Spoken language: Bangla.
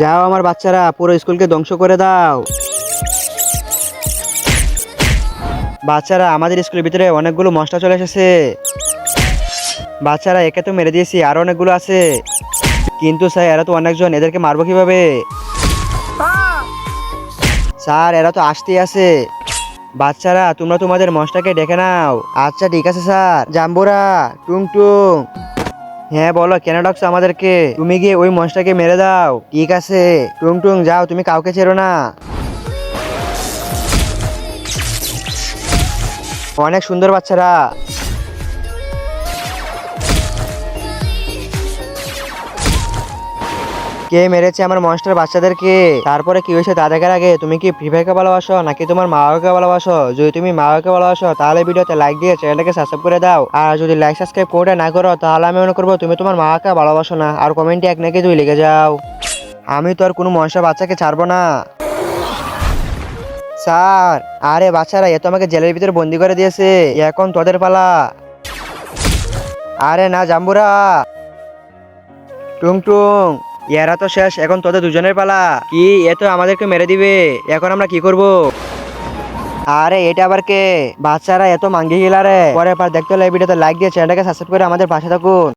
যাও আমার বাচ্চারা, পুরো স্কুলকে ধ্বংস করে দাও। বাচ্চারা, আমাদের স্কুলের ভিতরে অনেকগুলো মশলা চলে এসেছে। বাচ্চারা, একে তো মেরে দিয়েছি, আরো অনেকগুলো আছে। কিন্তু স্যার, এরা তো অনেকজন, এদেরকে মারবো কিভাবে? স্যার, এরা তো আসতেই আছে। বাচ্চারা, তোমরা তোমাদের মশলাকে ডেকে নাও। আচ্ছা ঠিক আছে স্যার। জাম্বুরা, টুং টুং। হ্যাঁ বলো, কেন ডাকছো আমাদেরকে? তুমি গিয়ে ওই মশলাকে মেরে দাও। ঠিক আছে। টুং টুং, যাও, তুমি কাউকে ছেড়ো না। অনেক সুন্দর বাচ্চারা। কে মেরেছে আমার মনস্টার বাচ্চাদেরকে? তারপরে কি হয়েছে তা দেখার আগে তুমি কি ফ্রি ফায়ারকে ভালোবাসো নাকি তোমার মা বাবাকে ভালোবাসো? যদি তুমি মা বাবাকে ভালোবাসো তাহলে ভিডিওতে লাইক দিয়ে চ্যানেলটাকে সাবস্ক্রাইব করে দাও। আর যদি লাইক সাবস্ক্রাইব করে না করো তাহলে আমি মনে করবো তুমি তোমার মা বাবাকে ভালোবাসো না। আর কমেন্টে এক নাকি দুই লিখে যাও। আমি তো আর কোনো মনস্টার বাচ্চাকে ছাড়বো না। স্যার, আরে বাচ্চারা, এ তো আমাকে জেলের ভিতরে বন্দি করে দিয়েছে। এখন তোদের পালা। আরে না জাম্বুরা, টুং টুং, এরা তো শেষ, এখন তোদের দুজনের পালা। কি, এ তো আমাদেরকে মেরে দিবে। এখন আমরা কি করব? আরে এটা আবার কে? বাচ্চারা, এত মাঙ্গি গিলা রে। পরে পর দেখতে হলে এই ভিডিওতে লাইক দিয়ে চ্যানেলটাকে সাবস্ক্রাইব করে আমাদের পাশে থাকুন।